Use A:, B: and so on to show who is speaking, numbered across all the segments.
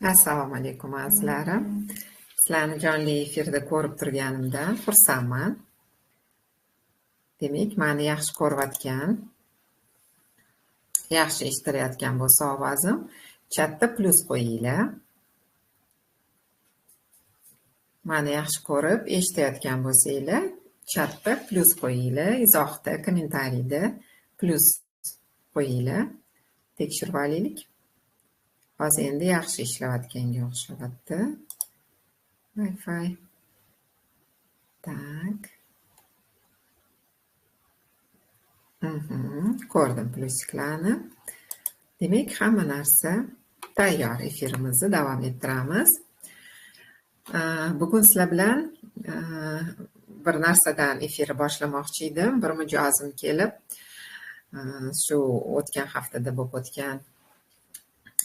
A: Assalomu alaykum azizlarim. Sizlarni jonli efirda ko'rib turganimdan xursandman. Demak, meni yaxshi ko'rayotgan, yaxshi eshitilayotgan bo'lsa ovozim, chatda plus qo'yinglar. Meni yaxshi ko'rib eshitayotgan bo'lsanglar, chatda plus qo'yinglar, izohda, kommentariyda plus qo'yinglar. Tekshirib olaylik. Hozir endi yaxshi ishlayotganga o'xshyapti. Wi-Fi. Tak. Ko'rdim pluslarni. Demak, hamma narsa tayyor. Efirimizni davom ettiramiz. Bugun sizlar bilan bir narsadan efirni boshlamoqchi edim. Bir mijozim kelib, shu o'tgan haftada bo'lib o'tgan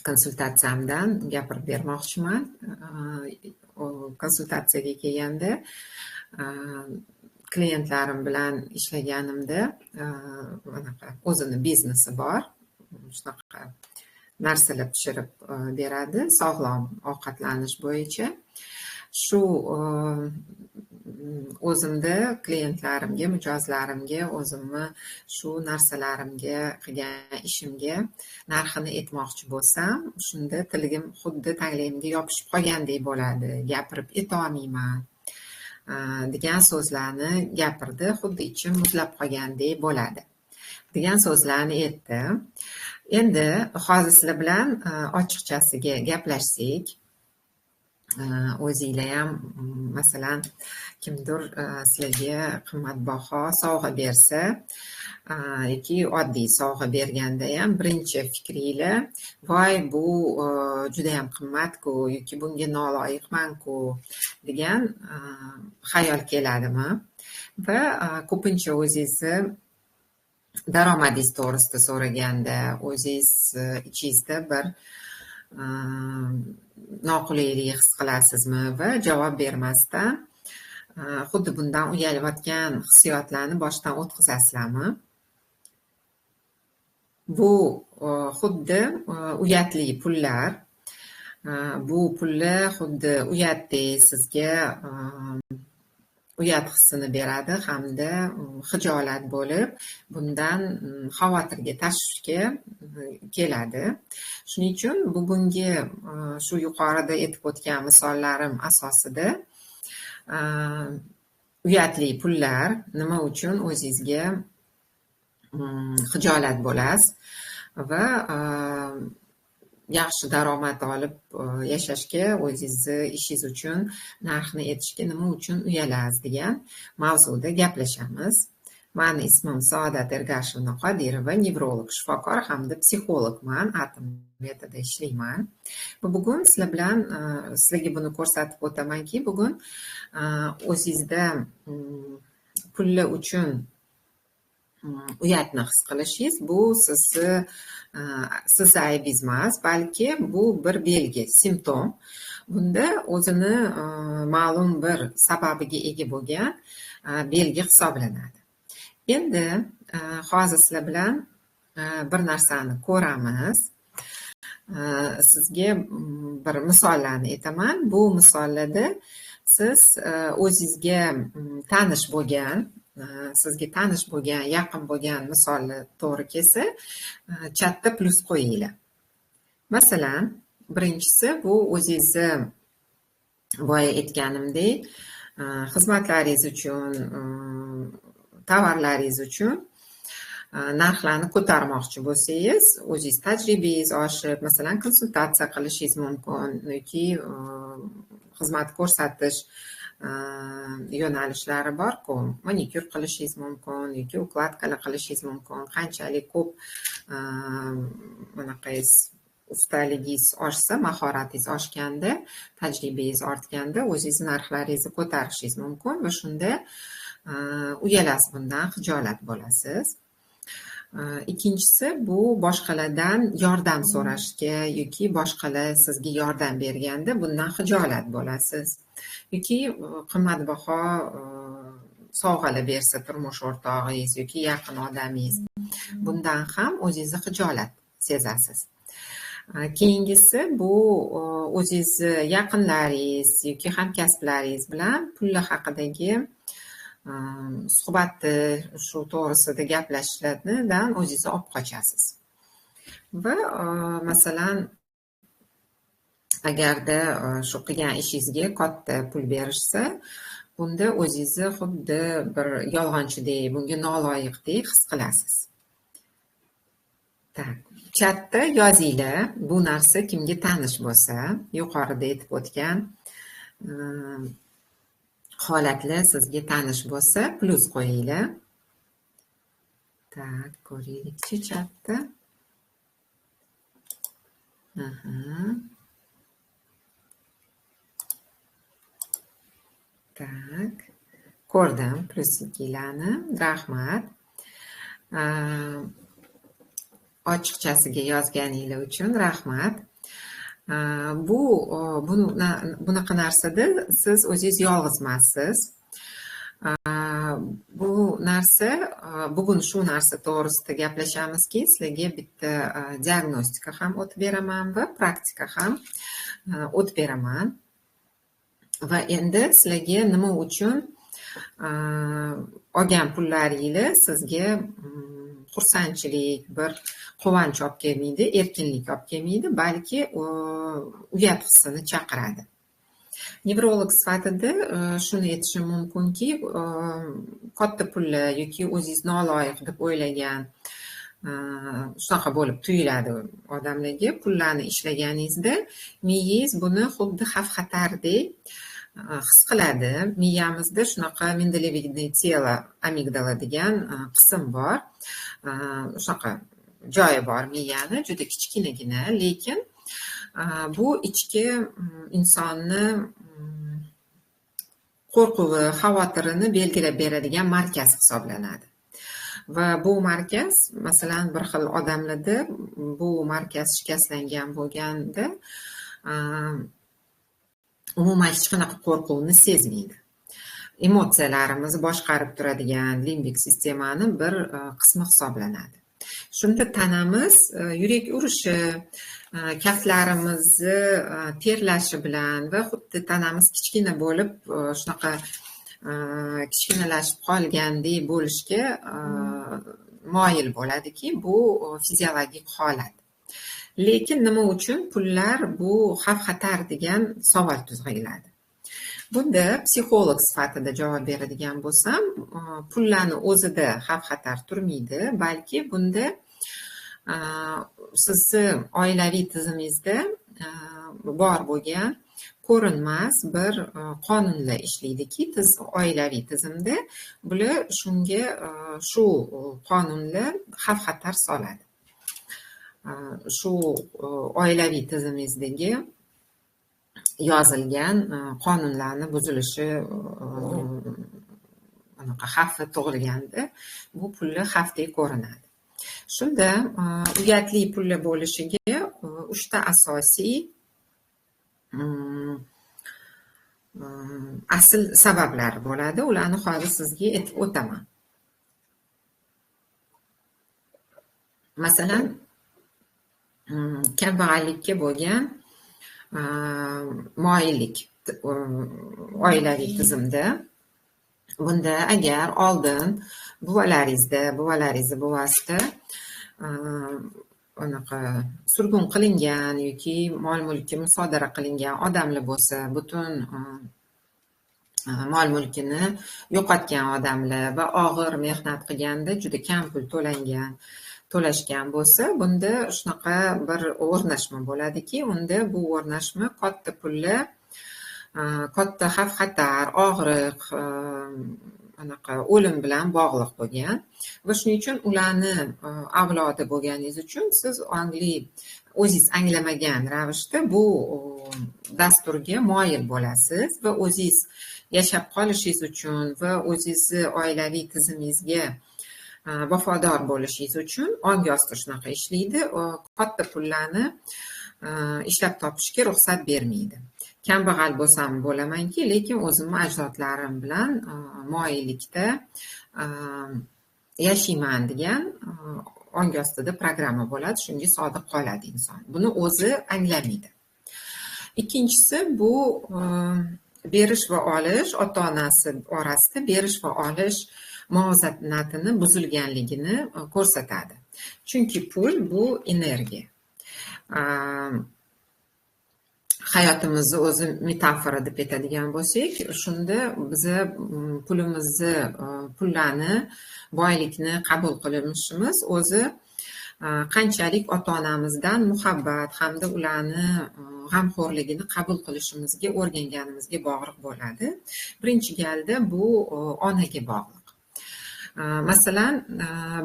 A: konsultatsiyamdan gapirib bermoqchiman. Konsultatsiyaga kelganda klientlarim bilan ishlaganimda o'zini biznesi bor. Shunaqa narsalar pishirib beradi, sog'lom ovqatlanish bo'yicha. Shu o'zimda klientlarimga, mijozlarimga, o'zimni shu narsalarimga, qilgan ishimga narxini aytmoqchi bo'lsam, shunda tiligim xuddi taglayimga yopishib qolgandek bo'ladi. Gapirib aytolmayman degan so'zlarni gapirdi, xuddi ichim muzlab qolgandek bo'ladi degan so'zlarni aytdi. Endi hozir sizlar bilan ochiqchasiga gaplashsak, o'zinglar ham masalan kimdir sizlarga qimmatbaho sovg'a bersa yoki oddiy sovg'a berganda ham birinchi fikringlar voy bu juda ham qimmat-ku yoki bunga noloyiqman-ku degan xayol keladimi? Va ko'pincha o'zingizni daromadingiz to'g'risida so'raganda o'zingiz ichingizda bir noqulaylik his qilasizmi va javob bermasdan xuddi bundan uyalayotgan hissiyotlarni boshdan o'tkazasizlarmi? Bu xuddi uyatli pullar. Bu pullar xuddi uyatdek sizga uyat hissini beradi hamda xijolat bo'lib, bundan xavotirga, tashvishga keladi. Shuning uchun bugungi shu yuqorida aytib o'tgan misollarim asosida uyatli pullar nima uchun o'zingizga xijolat bo'lasiz va yaxshi daromad olib yashashga, o'zingizni ishingiz uchun narxni aytishga nima uchun uyalasiz degan mavzuda gaplashamiz. Meni ismim Saodat Ergashevna Qodirova, nevrolog, shifokor hamda psixologman, Atom metodida ishlayman. Bugun sizlar bilan sizlarga buni ko'rsatib o'tamanki, bugun o'zingizda pullar uchun uyatni his qilishingiz bu siz aybingiz emas, balki bu bir belgi, simptom. Bunda o'zini ma'lum bir sababiga ega bo'lgan belgi hisoblanadi. Endi hozir sizlar bilan bir narsani ko'ramiz. Sizga bir misollarni aytaman. Bu misollarda siz o'zingizga tanish bo'lgan, yaqin bo'lgan misollar to'g'ri kelsa, chatda plus qo'yinglar. Masalan, birinchisi bu o'zingizni boya aytganimdek, xizmatlaringiz uchun, tovarlaringiz uchun narxlarni ko'tarmoqchi bo'lsangiz, o'zingiz tajribangiz oshib, masalan, konsultatsiya qilishingiz mumkin yoki xizmat ko'rsatish yo'nalishlari bor-ku, manikyur qilishingiz mumkin yoki ukladkalar qilishingiz mumkin. Qanchalik ko'p bunaqangiz ustaligingiz oshsa, mahoratingiz oshganda, tajribangiz ortganda o'zingiz narxlaringizni ko'tarishingiz mumkin va shunda uyalasiz, bundan xijolat bo'lasiz. Ikkinchisi bu boshqalardan yordam so'rashga yoki boshqalar sizga yordam berganda bundan xijolat bo'lasiz. Yoki qimmatbaho sovg'alar bersa turmush o'rtog'ingiz yoki yaqin odamingiz, bundan ham o'zingizni xijolat sezasiz. Keyingisi bu o'zingizni yaqinlaringiz yoki hamkasblaringiz bilan pullar haqidagi suhbatni shu to'g'risida gaplashishlardan o'zingizni olib qochasiz. Va masalan, agarda shu qilgan ishingizga katta pul berishsa, bunda o'zingizni xuddi bir yolg'onchidek, bunga noloyiqdek his qilasiz. Chatda yozinglar, bu narsa kimga tanish bo'lsa, yuqorida aytib o'tgan holatlar sizga tanish bo'lsa, plus qo'yinglar. Ko'raylikchi chatda. Ko'rdim pluslarni. Rahmat. Ochiqchasiga yozganinglar uchun rahmat. Bunaqa narsada siz o'zingiz yolg'izmasiz. Bu narsa, bugun shu narsa to'g'risida gaplashamizki, sizlarga bitta diagnostika ham o'tib beraman va praktika ham o'tib beraman. Va endi sizlarga nima uchun olgan pullaringlar sizga xursandchilik, bir quvonch olib kelmaydi, erkinlik olib kelmaydi, balki uyat hissini chaqiradi. Nevrolog sifatida shuni aytishim mumkinki, katta pullar yoki o'zingiz noloyiq deb o'ylagan shunaqa bo'lib tuyuladi odamlarga. Pullarni ishlaganingizda miyangiz buni xuddi xavf-xatardek his qiladi. Miyamizda shunaqa mindaливидное тело, amigdala degan qism bor. Shunaqa joyi bor miyani, juda kichkinagina, lekin bu ichki insonni qo'rquvi, xavotirini belgilab beradigan markaz hisoblanadi. Va bu markaz, masalan, bir xil odamlarda bu markaz shikastlangan bo'lganda umuman hech qanaqa qo'rquvni sezmaydi. Emotsiyalarimizni boshqarib turadigan limbik sistemani bir qismi hisoblanadi. Shunda tanamiz yurak urishi, kaftlarimizni terlashi bilan va xuddi tanamiz kichkina bo'lib, shunaqa kichkinalashib qolgandek bo'lishga moyil bo'ladiki, bu fiziologik holat. Lekin nima uchun pullar bu xavf-xatar degan savol qo'zg'ayiladi. Bunda psixolog sifatida javob beradigan bo'lsam, pullarni o'zida xavf-xatar turmaydi, balki bunda sizni oilaviy tizimingizda bor bo'lgan ko'rinmas bir qonunlar ishlaydiki, oilaviy tizimda bular shunga shu qonunlar xavf-xatar soladi. Shu oilaviy tizimingizdagi yozilgan qonunlarni buzilishi xavfi tug'ilganda bu pullar xavfdek ko'rinadi. Shunda uyatli pullar bo'lishiga 3 ta asosiy asl sabablar bo'ladi. Ularni hozir sizga aytib o'taman. Masalan, kambag'allikka bo'lgan moyillik oilaviy tizimda. Bunda agar oldin buvalaringizni buvasida surgun qilingan yoki mol-mulkka musodara qilingan odamlar bo'lsa, butun mol-mulkini yo'qotgan odamlar va og'ir mehnat qilganda juda kam pul to'lashgan bo'lsa, bunda shunaqa bir o'rnashma bo'ladiki, unda bu o'rnashma katta pullar, katta xavf-xatar, og'riq, o'lim bilan bog'liq bo'lgan va shuning uchun ularni avlodi bo'lganingiz uchun siz o'zingiz anglamagan ravishda bu dasturga moyil bo'lasiz va o'zingiz yashab qolishingiz uchun va o'zingizni oilaviy tizimingizga vafodor bo'lishingiz uchun ongi osti shunaqa ishlaydi. Katta pullarni ishlab topishga ruxsat bermaydi. Kambag'al bo'lsam bo'lamanki, lekin o'zimni ajdodlarim bilan moyillikda yashayman degan ongi ostida programma bo'ladi, shunga sodiq qoladi inson. Buni o'zi anglamaydi. Ikkinchisi bu berish va olish, ota-onasi orasida berish va olish muvozanatini buzilganligini ko'rsatadi. Chunki pul bu energiya. Hayotimizni o'zi metafora deb aytadigan bo'lsak, shunda biz pulimizni, pullarni, boylikni qabul qilishimiz o'zi qanchalik ota-onamizdan muhabbat hamda ularni g'amxo'rligini qabul qilishimizga o'rganganimizga bog'liq bo'ladi. Birinchi galda bu onaga bog'liq. Masalan,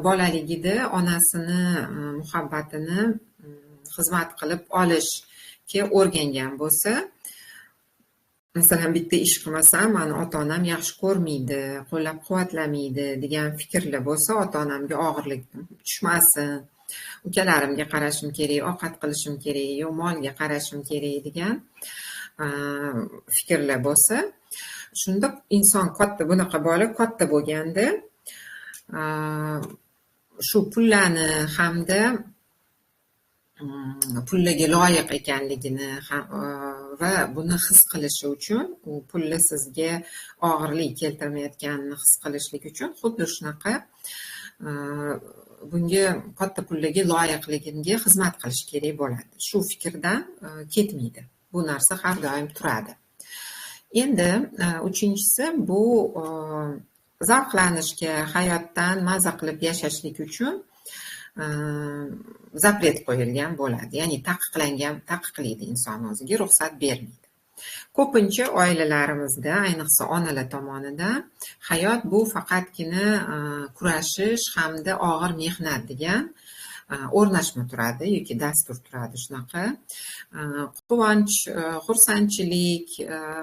A: bolaligida onasini muhabbatini xizmat qilib olishga o'rgangan bo'lsa, masalan, bitta ish qilmasam, mani ota-onam yaxshi ko'rmaydi, qo'llab-quvvatlamaydi degan fikrlar bo'lsa, ota-onamga og'irlik tushmasin, ukalarimga qarashim kerak, ovqat qilishim kerak, yo molga qarashim kerak degan fikrlar bo'lsa, shunda inson bunaqa bola katta bo'lganda shu pullarni hamda pullarga loyiq ekanligini va buni his qilishi uchun, u pulni sizga og'irlik keltirmayotganini his qilishlik uchun xuddi shunaqa bunga katta pullarga loyiqligiga xizmat qilish kerak bo'ladi. Shu fikrdan ketmaydi. Bu narsa har doim turadi. Endi uchinchisi bu zavqlanishga, hayotdan maza qilib yashashlik uchun zapret qo'yilgan bo'ladi. Ya'ni taqiqlaydi inson o'ziga, ruxsat bermaydi. Ko'pincha oilalarimizda, ayniqsa onalar tomonidan hayot bu faqatgina kurashish hamda og'ir mehnat degan o'rnashma turadi yoki dastur turadi shunaqa. Quvonch, xursandchilik,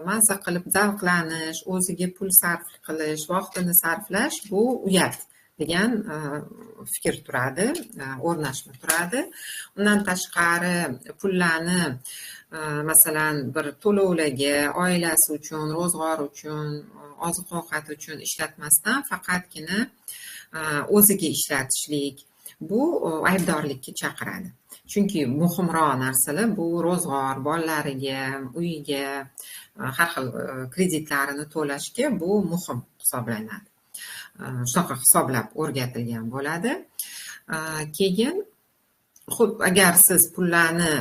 A: maza qilib zavqlanish, o'ziga pul sarf qilish, vaqtini sarflash bu uyat degan fikr turadi, o'rnashma turadi. Undan tashqari pullarni masalan bir to'lovlarga, oilasi uchun, ro'zg'or uchun, oziq-ovqat uchun ishlatmasdan faqatgina o'ziga ishlatishlik bu aybdorlikka chaqiradi. Chunki muhimroq narsalar bu ro'zg'or, bolalariga, uyiga, har xil kreditlarini to'lashga bu muhim hisoblanadi. Shunaqa hisoblab o'rgatilgan bo'ladi. Keyin agar siz pullarni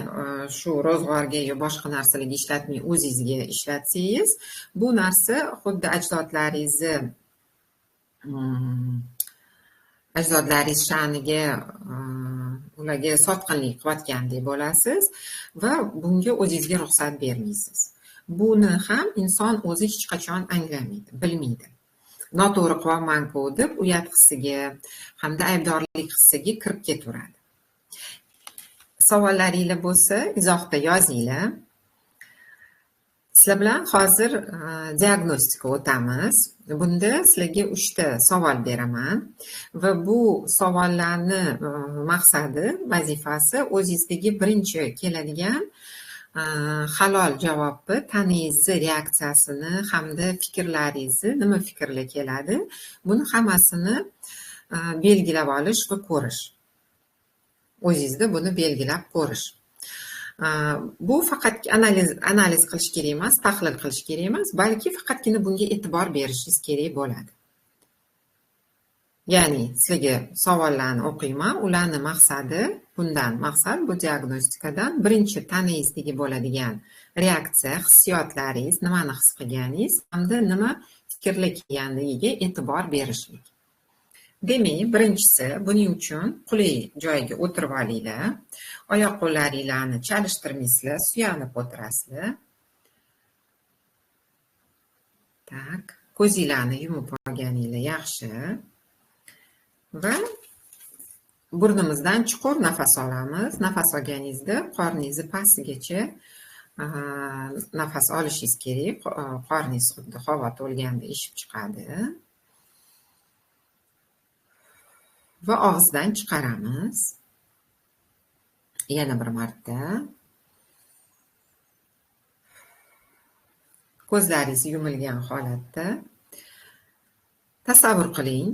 A: shu ro'zg'orga yo boshqa narsalarga ishlatmay o'zingizga ishlatsangiz, bu narsa xuddi ajdodlaringiz sha'niga ularga sotqinlik qilayotgandek bo'lasiz va bunga o'zingizga ruxsat bermaysiz. Buni ham inson o'zi hech qachon anglamaydi, bilmaydi. Noto'g'ri qilyapman-ku deb uyat hissiga hamda aybdorlik hissiga kirib ketaveradi. Savollaringiz bo'lsa, izohda yozinglar. Sizlar bilan hozir diagnostika o'tamiz. Bunda sizlarga 3 ta savol beraman va bu savollarni maqsadi, vazifasi o'zingizdagi birinchi keladigan halol javobni, tanangizni reaksiyasini hamda fikrlaringizni, nima fikrlar keladi, buni hammasini belgilab olish va ko'rish. O'zingizda buni belgilab ko'rish. Bu faqat analiz qilish kerak emas, tahlil qilish kerak emas, balki faqatgina bunga e'tibor berishingiz kerak bo'ladi. Ya'ni sizlarga savollarni o'qiyman, ularning maqsadi, maqsad bu diagnostikadan birinchi tanangizdagi bo'ladigan reaksiya, hissiyotlaringiz, nimani his qilganingiz hamda nima fikrlar kelganligiga e'tibor berishlik. Demak, birinchisi, buning uchun qulay joyga o'tirib olinglar. Oyoq qo'llaringizni chalishtirmaysizlar, suyanib o'tirasizlar. Tak, ko'zinglarni yumib olganinglar yaxshi. Va burnimizdan chuqur nafas olamiz. Nafas olganingizda qorningizni pastigacha nafas olishingiz kerak. Qorningiz xuddi havo to'lganda eshib chiqadi. Va og'izdan chiqaramiz. Yana bir marta. Ko'zlaringiz yumilgan holatda tasavvur qiling.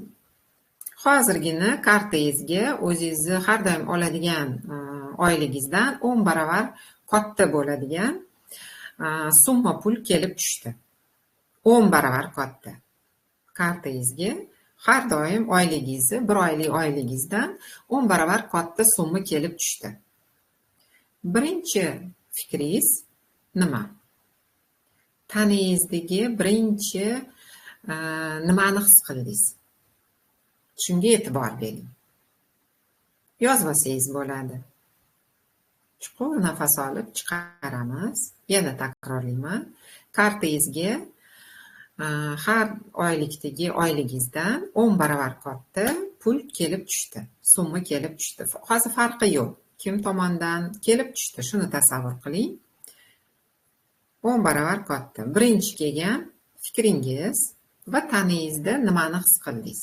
A: Hozirgina kartangizga o'zingizni har doim oladigan oyligingizdan 10 baravar katta bo'ladigan summa pul kelib tushdi. 10 baravar katta. Kartangizga har doim oyligingizni, bir oylik oyligingizdan 10 baravar katta summa kelib tushdi. Birinchi fikringiz nima? Taningizdagi birinchi nimani his qildingiz? Shunga e'tibor bering. Yozib olsangiz bo'ladi. Chuqur nafas olib chiqaramiz. Yana takrorlayman. Kartangizga har oylikdagi oyligingizdan 10 baravar katta pul kelib tushdi. Summa kelib tushdi. Hozir farqi yo'q. Kim tomonidan kelib tushdi, shuni tasavvur qiling. 10 baravar katta. Birinchi kelgan fikringiz va tanangizda nimani his qildingiz?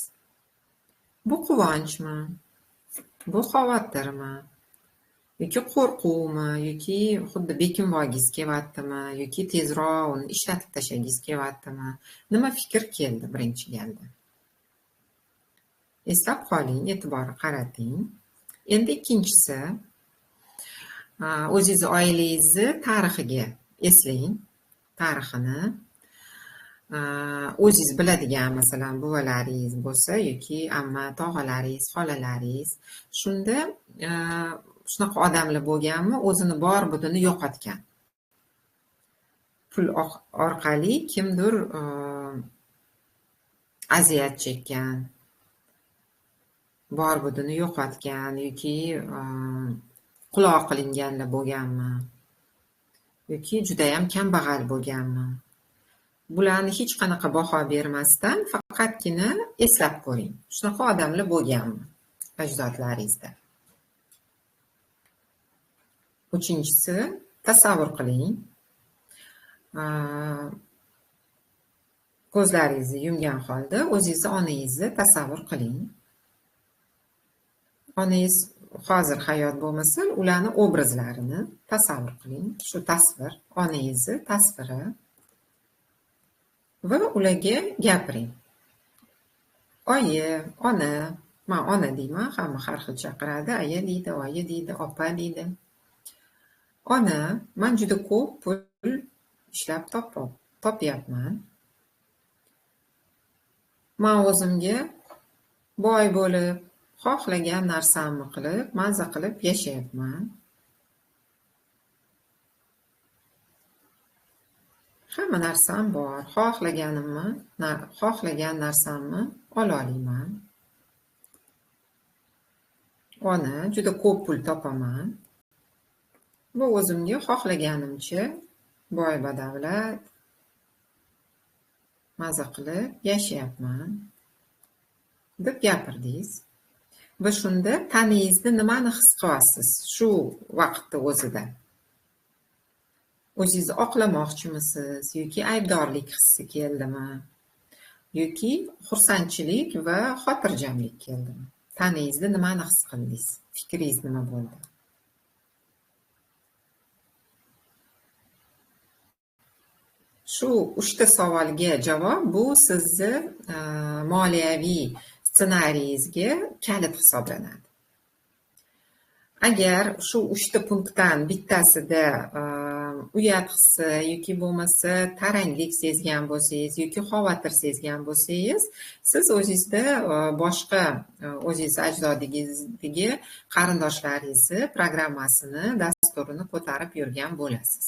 A: Bu quvonchmi? Bu xavotirmi? Yoki qo'rquvmi? Yoki xuddi bekinvogingiz kelyaptimi? Yoki tezroq uni ishlatib tashlagingiz kelyaptimi? Nima fikr keldi birinchi galda? Eslab qoling, e'tibor qarating. Endi ikkinchisi, o'zingiz oilangizni tarixiga eslang, tarixini. O'zingiz biladigan, masalan, buvalaringiz bo'lsa yoki amma, tog'alaringiz, xolalaringiz, shunda shunaqa odamlar bo'lganmi, o'zini bor budini yo'qotgan. Pul orqali kimdir aziyat chekkan, bor budini yo'qotgan yoki quloq qilinganlar bo'lganmi? Yoki juda ham kambag'al bo'lganmi? Bularni hech qanaqa baho bermasdan faqatgina eslab ko'ring. Shunaqa odamlar bo'lganmi ajdodlaringizda? Uchinchisi, tasavvur qiling. Ko'zlaringizni yumgan holda o'zingizni onangizni tasavvur qiling. Onangiz hozir hayot bo'lmasa, ularni obrazlarini tasavvur qiling. Shu tasvir, onangizni tasviri. Va ularga gapiring. Oyi, ona, men ona deyman, hamma har xil chaqiradi, aya deydi, oyi deydi, opa deydi. Ona, men juda ko'p pul ishlab topyapman. Men o'zimga boy bo'lib, xohlagan narsamni qilib, mazza qilib yashayapman. Hamma narsam bor. Xohlagan narsamni ola olaman. Ona, juda ko'p pul topaman. Bu o'zimga xohlaganimcha boy badavlat mazza qilib yashayapman deb gapirdingiz. Va shunda tanangizda nimani his qilyapsiz shu vaqtda o'zida? O'zingizni oqlamoqchimisiz yoki aybdorlik hissi keldimi? Yoki xursandchilik va xotirjamlik keldimi? Tanangizda nimani his qildingiz? Fikringiz nima bo'ldi? Shu 3 ta savolga javob bu sizni moliyaviy ssenariyingizga kalit hisoblanadi. Agar shu 3 ta punktdan bittasida uyat hissi yoki bo'lmasa taranglik sezgan bo'lsangiz yoki xavotir sezgan bo'lsangiz, siz o'zingizda boshqa o'zingiz ajdodingizdagi qarindoshlaringizni programmasini, dasturini ko'tarib yurgan bo'lasiz.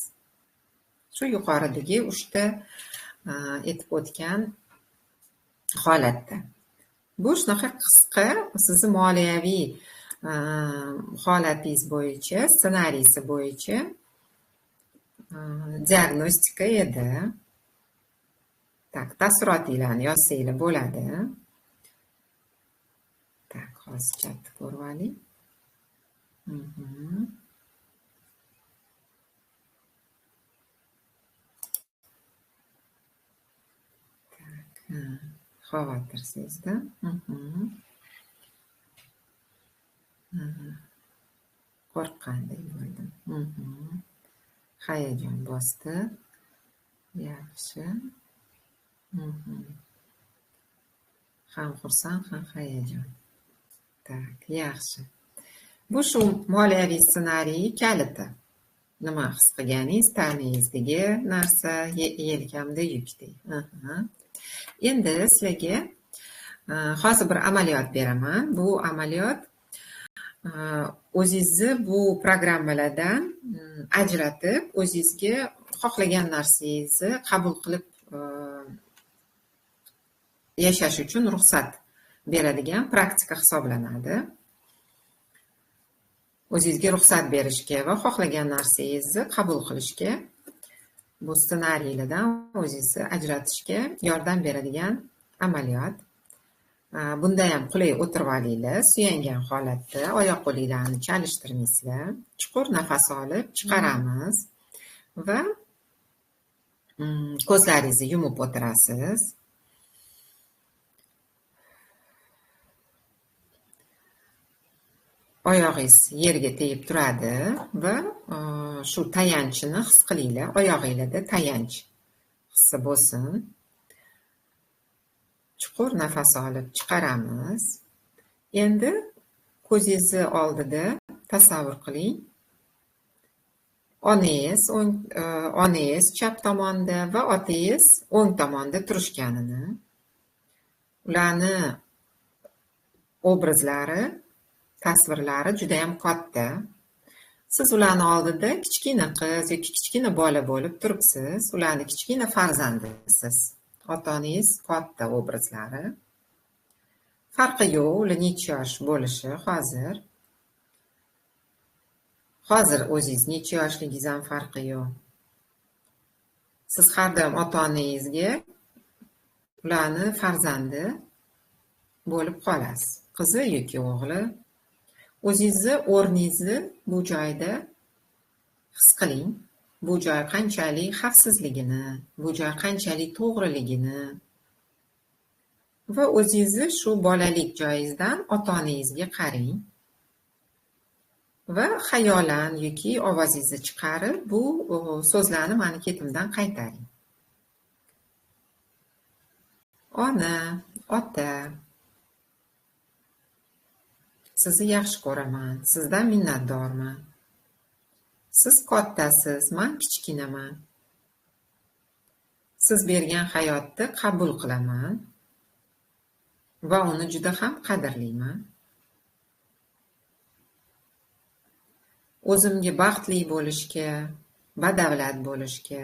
A: Shu yuqoridagi 3 ta aytib o'tgan holatda. Bu shunaqa qisqa sizni moliyaviy holatingiz bo'yicha, ssenariysi bo'yicha diagnostika edi. Tak, taassurotinglarni yozsanglar bo'ladi. Tak, hozir chatni ko'rib oling. Tak, xavotir sezdim. Qo'rqqandek bo'ldim. Hayajon bosdi. Yaxshi. Ham xursand, ham hayajon. Tak, yaxshi. Bu shu moliyaviy ssenariy kaliti. Nima his qilganingiz, tanangizdagi narsa yelkamda yukdek. Endi sizlarga hozir bir amaliyot beraman. Bu amaliyot o'zingizni bu programmalardan ajratib, o'zingizga xohlagan narsangizni qabul qilib yashash uchun ruxsat beradigan praktika hisoblanadi. O'zingizga ruxsat berishga va xohlagan narsangizni qabul qilishga, bu ssenariylardan o'zingizni ajratishga yordam beradigan amaliyot. Bunda ham qulay o'tirib olinglar, suyangan holatda oyoq qo'linglarni chalishtirmaysizlar. Chuqur nafas olib chiqaramiz va ko'zlaringizni yumib o'tirasiz. Oyog'ingiz yerga tegib turadi va shu tayanchni his qilinglar. Oyog'ingizda tayanch hissi bo'lsin. Chuqur nafas olib chiqaramiz. Endi ko'zingizni oldida tasavvur qiling. Onangiz chap tomonda va otangiz o'ng tomonda turishganini. Ularni obrazlari, tasvirlari juda ham katta. Siz ularni oldida kichkina qiz yoki kichkina bola bo'lib turibsiz. Ularni kichkina farzandisiz. Otangiz katta obrazlari. Farqi yo'q, ular necha yosh bo'lishi hozir. Hozir o'zingiz necha yoshligingiz ham farqi yo'q. Siz har doim ota-onangizga ularni farzandi bo'lib qolasiz. Qizi yoki o'g'li. O'zingizni o'rningizni bu joyda his qiling. Bu joy qanchalik xavfsizligini, bu joy qanchalik to'g'riligini va o'zingizni shu bolalik joyingizdan ota-onangizga qarang va xayolan yoki ovozingizni chiqarib bu so'zlarni mani ketimdan qaytaring. Ona, ota, sizni yaxshi ko'raman, sizdan minnatdorman. Siz kattasiz, men kichkinaman. Siz bergan hayotni qabul qilaman va uni juda ham qadrlayman. O'zimga baxtli bo'lishga, badavlat bo'lishga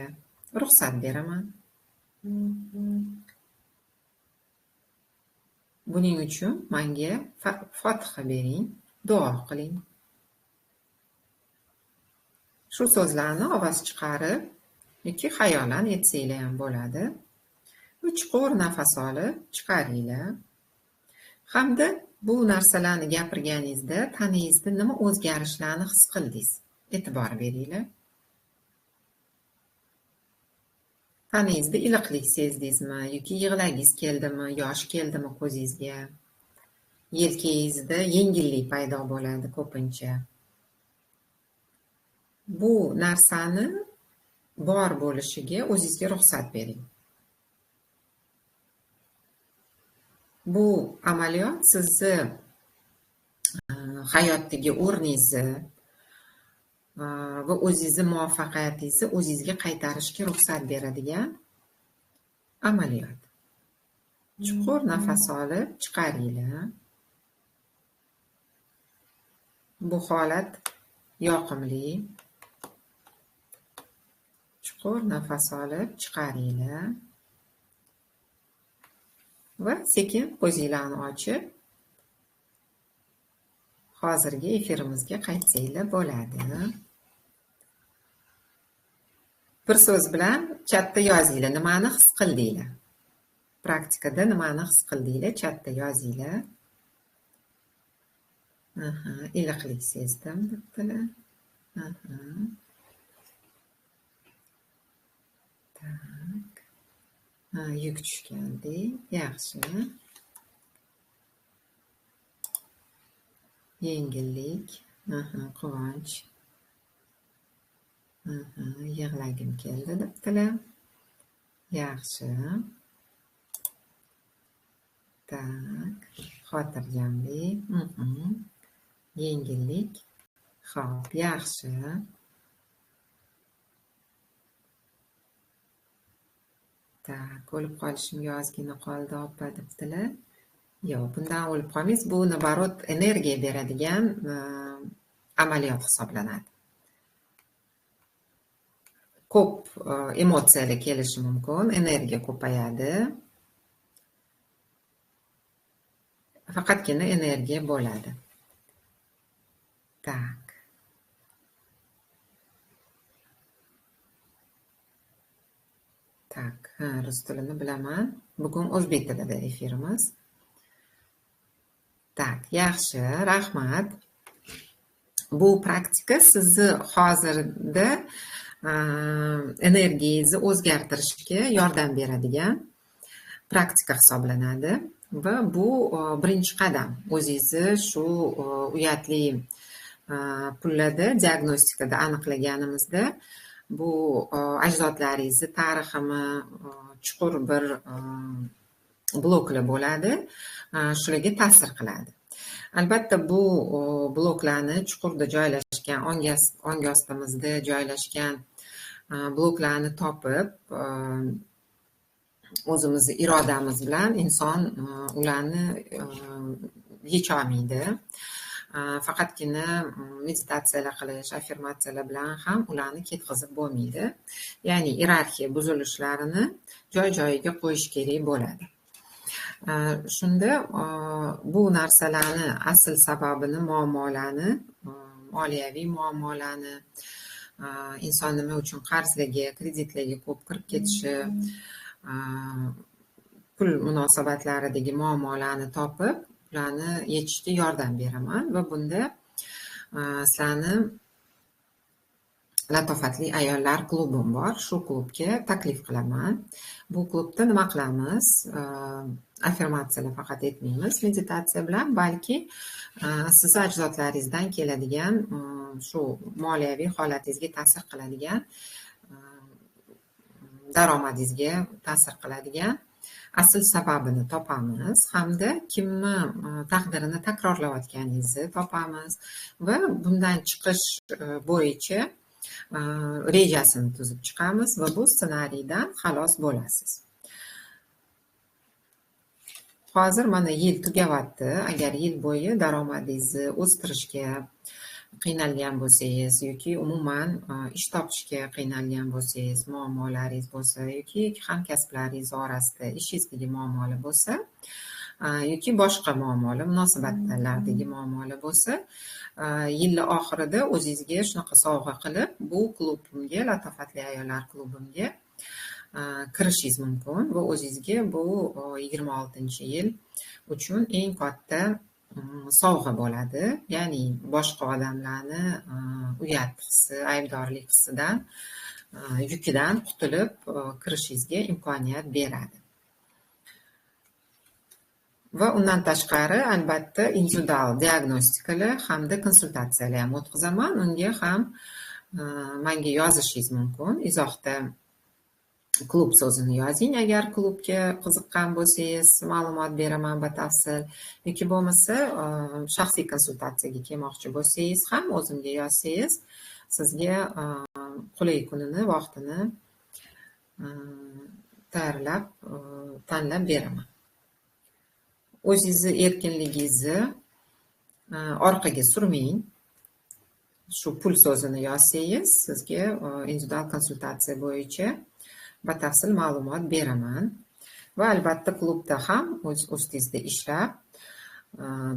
A: ruxsat beraman. Buning uchun menga fotiha bering, duo qiling. Shu so'zlarni ovoz chiqarib yoki xayolan aytsanglar ham bo'ladi. Chuqur nafas olib chiqaringlar. Hamda bu narsalarni gapirganingizda tanangizda nima o'zgarishlarni his qildingiz? E'tibor beringlar. Tanangizda iliqlik sezdingizmi yoki yig'lagingiz keldimi, yosh keldimi ko'zingizga? Yelkangizda yengillik paydo bo'ladi ko'pincha. Bu narsani bor bo'lishiga o'zingizga ruxsat bering. Bu amaliyot sizni hayotdagi o'rningizni va o'zingizni muvaffaqiyatingizni o'zingizga qaytarishga ruxsat beradigan amaliyot. Chuqur nafas olib chiqaringlar. Bu holat yoqimli. Chuqur nafas olib chiqaringlar. Va sekin ko'zinglarni ochib, hozirgi efirimizga qaytsanglar bo'ladi. Bir so'z bilan chatda yozinglar, nimani his qildinglar? Praktikada nimani his qildinglar? Chatda yozinglar. Iliqlik sezdim debdilar. Tak. Yuk tushgandek, yaxshi. Yengillik, quvonch. Yig'lagim keldi debdilar. Yaxshi. Tak. xotirjamlik, yengillik. Xo'p, yaxshi. Tak, o'lib qolishimga ozgina qoldi opa debdilar. Yo'q, bundan o'lib qolmaysiz. Bu nabarot energiya beradigan amaliyot hisoblanadi. Ko'p emotsiyalar kelishi mumkin, energiya ko'payadi. Faqatgina energiya bo'ladi. Tak. Tak, rus tilini bilaman. Bugun o'zbek tilida efirimiz. Tak, yaxshi, rahmat. Bu praktika sizni hozirda energiyangizni o'zgartirishga yordam beradigan praktika hisoblanadi va bu birinchi qadam. O'zingizni shu uyatli pullarda diagnostikada aniqlaganimizda bu ajdodlaringizni tariximi chuqur bir bloklar bo'ladi, shularga ta'sir qiladi. Albatta bu bloklarni chuqurda joylashgan, ongi ostimizda joylashgan bloklarni topib, o'zimizni irodamiz bilan inson ularni yecholmaydi. Faqatgina meditatsiyalar qilish, affirmatsiyalar bilan ham ularni ketkazib bo'lmaydi. Ya'ni iyerarxiya buzilishlarini joy-joyiga qo'yish kerak bo'ladi. Shunda bu narsalarni asl sababini, muammolarni, moliyaviy muammolarni, inson nima uchun qarzlarga, kreditlarga ko'p kirib ketishi, pul munosabatlaridagi muammolarni topib, ularni yechishga yordam beraman va bunda sizlarni Latofatli ayollar klubim bor. Shu klubga taklif qilaman. Bu klubda nima qilamiz? Affirmatsiyalar faqat etmaymiz meditatsiya bilan, balki siz ajdodlaringizdan keladigan shu moliyaviy holatingizga ta'sir qiladigan, daromadingizga ta'sir qiladigan asl sababini topamiz hamda kimni taqdirini takrorlayotganingizni topamiz va bundan chiqish bo'yicha rejasini tuzib chiqamiz va bu ssenariydan xalos bo'lasiz. Hozir mana yil tugayapti. Agar yil bo'yi daromadingizni o'stirishga qiynalgan bo'lsangiz yoki umuman ish topishga qiynalgan bo'lsangiz, muammolaringiz bo'lsa yoki hamkasblaringiz orasida ishingizdagi muammolar bo'lsa yoki boshqa muammolar, munosabatlardagi muammolar bo'lsa, yillar oxirida o'zingizga shunaqa sovg'a qilib, bu klubimga, Latofatli ayollar klubimga kirishingiz mumkin va o'zingizga bu 26-yil uchun eng katta sovg'a bo'ladi. Ya'ni boshqa odamlarni uyat hissi, aybdorlik hissidan, yukidan qutulib kirishingizga imkoniyat beradi. Va undan tashqari albatta individual diagnostikalar hamda konsultatsiyalar ham o'tkazaman. Unga ham menga yozishingiz mumkin. Izohda klub so'zini yozing agar klubga qiziqqan bo'lsangiz, ma'lumot beraman batafsil. Yoki bo'lmasa shaxsiy konsultatsiyaga kelmoqchi bo'lsangiz ham o'zimga yozsangiz, sizga qulay kunini, vaqtini tayyorlab, tanlab beraman. O'zingizni erkinligingizni orqaga surmang. Shu pul so'zini yozsangiz, sizga individual konsultatsiya bo'yicha batafsil ma'lumot beraman. Va albatta klubda ham o'z ustingizda ishlab,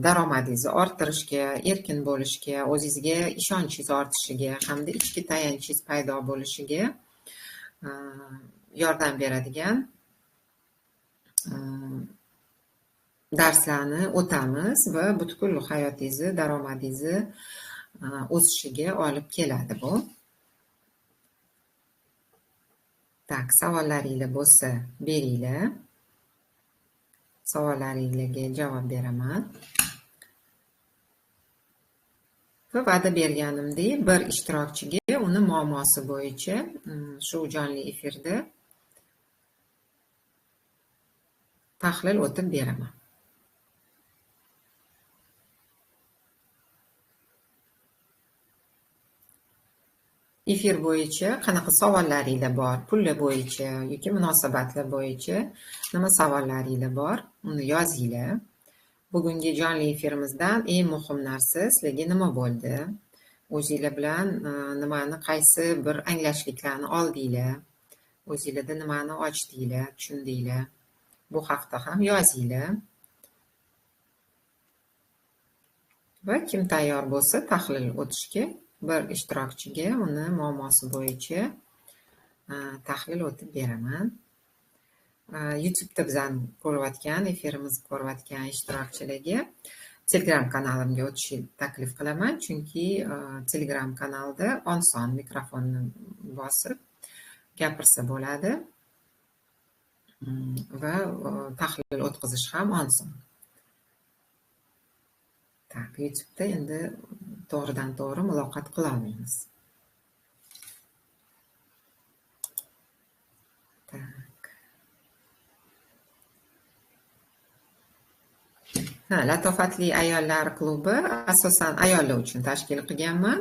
A: daromadingizni orttirishga, erkin bo'lishga, o'zingizga ishonchingiz ortishiga hamda ichki tayanchingiz paydo bo'lishiga yordam beradigan darslarni o'tamiz va butkul hayotingizni, daromadingizni o'sishiga olib keladi bu. Tak, savollaringlar bo'lsa, beringlar. Savollaringlarga javob beraman. Va va'da berganimdek, bir ishtirokchiga uni muammosi bo'yicha shu jonli efirda tahlil o'tib beraman. efir bo'yicha qanaqa savollaringlar bor, pullar bo'yicha yoki munosabatlar bo'yicha nima savollaringlar bor, uni yozinglar. Bugungi jonli efirimizdan eng muhim narsa sizlarga nima bo'ldi? O'zinglar bilan qaysi bir anglashliklarni oldinglar? O'zinglarda nimani ochdinglar, tushundinglar? Bu haqda ham yozinglar. Va kim tayyor bo'lsa tahlil o'tishga, bir ishtirokchiga uni muammosi bo'yicha tahlil o'tib beraman. YouTube'da bizani ko'rayotgan, efirimizni ko'rayotgan ishtirokchilarga Telegram kanalimga o'tishni taklif qilaman, chunki Telegram kanalda oson mikrofonni bosib gapirsa bo'ladi va tahlil o'tkazish ham oson. YouTube'da endi to'g'ridan to'g'ri muloqot qila olmaymiz. Latofatli ayollar klubi asosan ayollar uchun tashkil qilganman.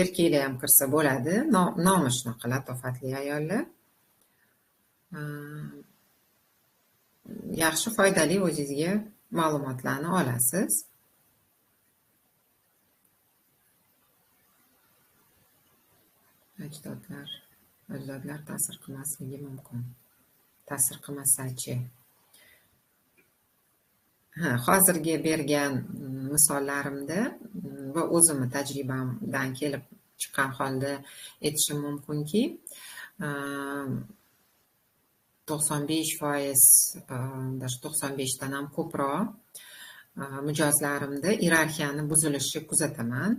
A: Erkaklar ham kirsa bo'ladi. Nomi shunaqa, latofatli ayollar. Yaxshi, foydali o'zingizga ma'lumotlarni olasiz. Ajdodlar ta'sir qilmasligi mumkin. Ta'sir qilmasa-chi? Hozirgi bergan misollarimda va o'zimni tajribamdan kelib chiqqan holda aytishim mumkinki, 95%, 95 dan ham ko'proq mijozlarimda iyerarxiyani buzilishi kuzataman.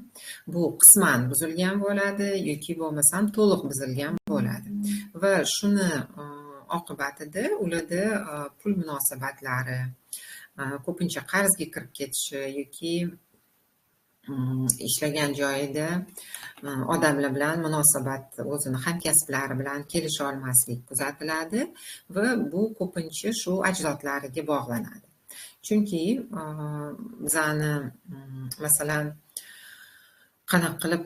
A: Bu qisman buzilgan bo'ladi yoki bo'lmasam to'liq buzilgan bo'ladi. Va shuni oqibatida ularda pul munosabatlari, ko'pincha qarzga kirib ketishi yoki ishlagan joyida odamlar bilan munosabat, o'zini hamkasblari bilan kelisha olmaslik kuzatiladi va bu ko'pincha shu ajdodlariga bog'lanadi. Chunki bizani masalan qanaqa qilib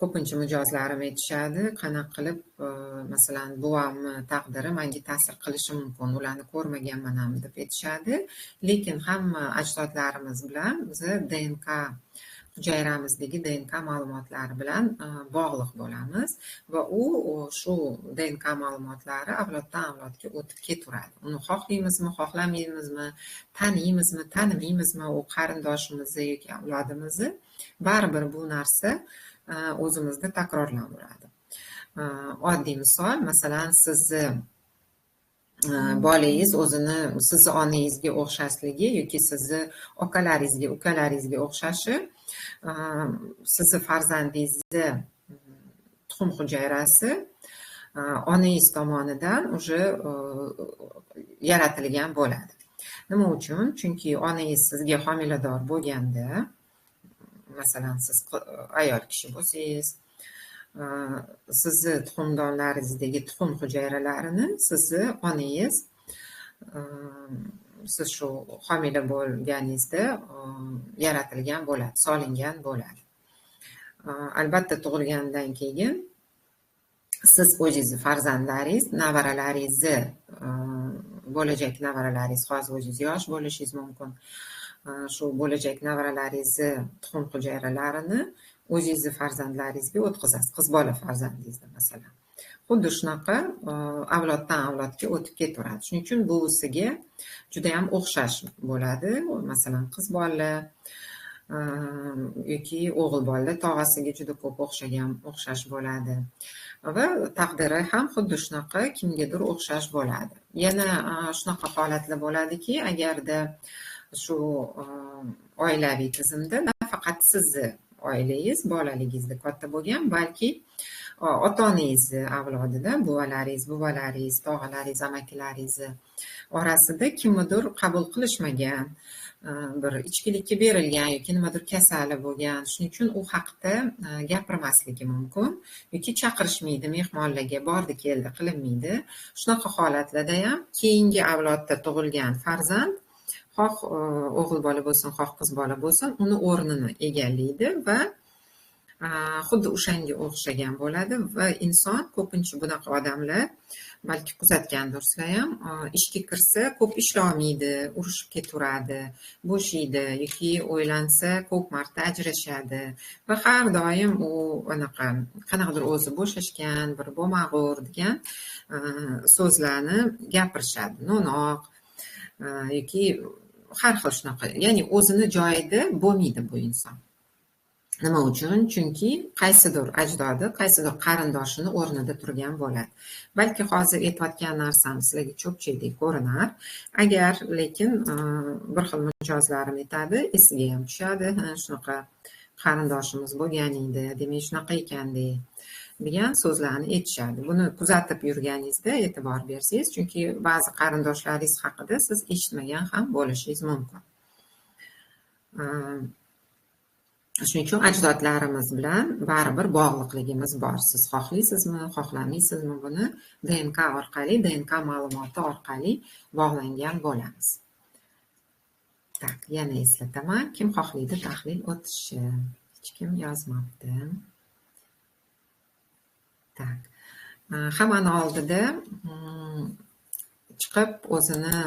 A: ko'pincha mijozlarim aytishadi, qanaqa qilib masalan buvamni taqdiri menga ta'sir qilishi mumkin, ularni ko'rmaganman ham deb aytishadi. Lekin hamma ajdodlarimiz bilan biz DNK hujayramizdagi DNK ma'lumotlari bilan bog'liq bo'lamiz va u shu DNK ma'lumotlari avloddan avlodga o'tib ketaveradi. Uni xohlaymizmi, xohlamaymizmi, taniymizmi, tanimaymizmi, u qarindoshimizni yoki avlodimizni, baribir bu narsa o'zimizda takrorlanaveradi. Oddiy misol, masalan, sizni bolangiz o'zini sizni onangizga o'xshasligi yoki sizni akalaringizga, ukalaringizga o'xshashi sizni farzandingizni tuxum hujayrasi onangiz tomonidan уже yaratilgan bo'ladi. Nima uchun? Chunki onangiz sizga homilador bo'lganda, masalan, siz ayol kishi bo'lsangiz, sizni tuxumdonlaringizdagi tuxum hujayralarini sizni onangiz siz shu homila bo'lganingizda yaratilgan bo'ladi, solingan bo'ladi. Albatta tug'ilgandan keyin siz o'zingizni farzandlaringiz, nevaralaringizni, bo'lajak nevaralaringiz, hozir o'zingiz yosh bo'lishingiz mumkin, shu bo'lajak nevaralaringizni tuxum hujayralarini o'zingizni farzandlaringizga o'tkazasiz, qiz bola farzandingizni masalan. Xuddi shunaqa avloddan avlodga o'tib ketaveradi. Shuning uchun buvisiga juda ham o'xshash bo'ladi. Masalan, qiz bola yoki o'g'il bola tog'asiga juda ko'p o'xshash bo'ladi. Va taqdiri ham xuddi shunaqa kimgadir o'xshash bo'ladi. Yana shunaqa holatlar bo'ladiki, agarda shu oilaviy tizimda nafaqat sizni oilangiz, bolaligingizda katta bo'lgan, balki ota-onangizni avlodida buvalaringiz, tog'alaringiz, amakilaringiz orasida kimnidir qabul qilishmagan, bir ichkilikka berilgan yoki nimadir kasali bo'lgan, shuning uchun u haqda gapirmasligi mumkin yoki chaqirishmaydi, mehmonlarga bordi keldi qilinmaydi. Shunaqa holatlarda ham keyingi avlodda tug'ilgan farzand xoh o'g'il bola bo'lsin, xoh qiz bola bo'lsin, uni o'rnini egallaydi va xuddi o'shanga o'xshagan bo'ladi va inson ko'pincha bunaqa odamlar, balki kuzatgandirsizlar ham, ishga kirsa ko'p ishlolmaydi, urushib ketaveradi, bo'shaydi yoki o'ylansa ko'p marta ajrashadi va har doim u anaqa qanaqadir o'zi bo'shashgan, bir bo'lmag'ur degan so'zlarni gapirishadi. No'noq yoki har xil shunaqa, ya'ni o'zini joyida bo'lmaydi bu inson. Nima uchun? Chunki qaysidir ajdodi, qaysidir qarindoshini o'rnida turgan bo'ladi. Balki hozir aytayotgan narsam sizlarga cho'pchakdek ko'rinar. Agar lekin bir xil mijozlarim aytadi, esiga ham tushadi, shunaqa qarindoshimiz bo'lgan edi, demak shunaqa ekanda degan so'zlarni aytishadi. Buni kuzatib yurganingizda e'tibor bersangiz, chunki ba'zi qarindoshlaringiz haqida siz eshitmagan ham bo'lishingiz mumkin. Shuning uchun ajdodlarimiz bilan baribir bog'liqligimiz bor. Siz xohlaysizmi, xohlamaysizmi, buni DNK orqali, DNK ma'lumoti orqali bog'langan bo'lamiz. Tak, yana eslataman, kim xohlaydi tahlil o'tishi? Hech kim yozmabdi. Tak. Hammani oldida chiqib o'zini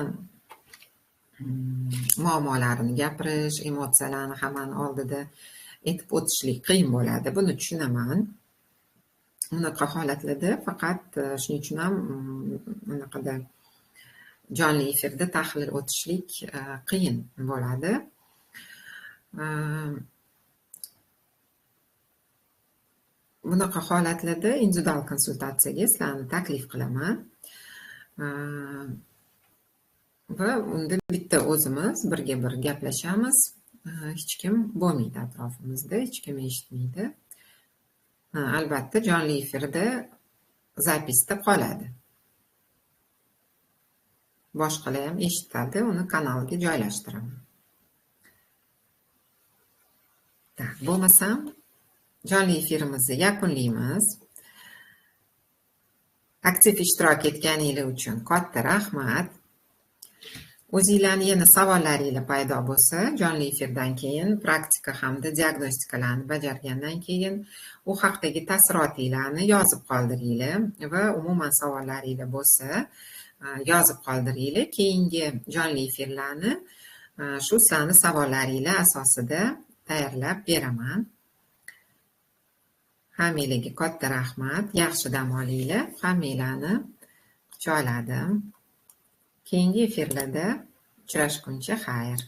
A: muammolarini gapirish, emotsiyalarni hammani oldida aytib o'tishlik qiyin bo'ladi. Buni tushunaman. Bunaqa holatlarda faqat shuning uchun ham bunaqada jonli efirda tahlil o'tishlik qiyin bo'ladi. Bunaqa holatlarda individual konsultatsiyaga sizlarni taklif qilaman. Va unda bitta o'zimiz birga bir gaplashamiz. Hech kim bo'lmaydi atrofimizda, hech kim eshitmaydi. Albatta jonli efirda zapisda qoladi. Boshqalar ham eshitadi, uni kanalga joylashtiraman. Tak, bo'lmasam jonli efirimizni yakunlaymiz. Aktiv ishtirok etganinglar uchun katta rahmat. O'zingizlarning yana savollaringiz paydo bo'lsa, jonli efirdan keyin praktika hamda diagnostikalarni bajargandan keyin u haqdagi taassurotinglarni yozib qoldiringlar va umuman savollaringiz bo'lsa, yozib qoldiringlar. Keyingi jonli efirlarni shu sizlarning savollaringiz asosida tayyorlab beraman. Hammanglarga katta rahmat. Yaxshi dam olinglar. Hammanglarni quchoqladim. Keyingi efirlarda uchrashguncha xayr.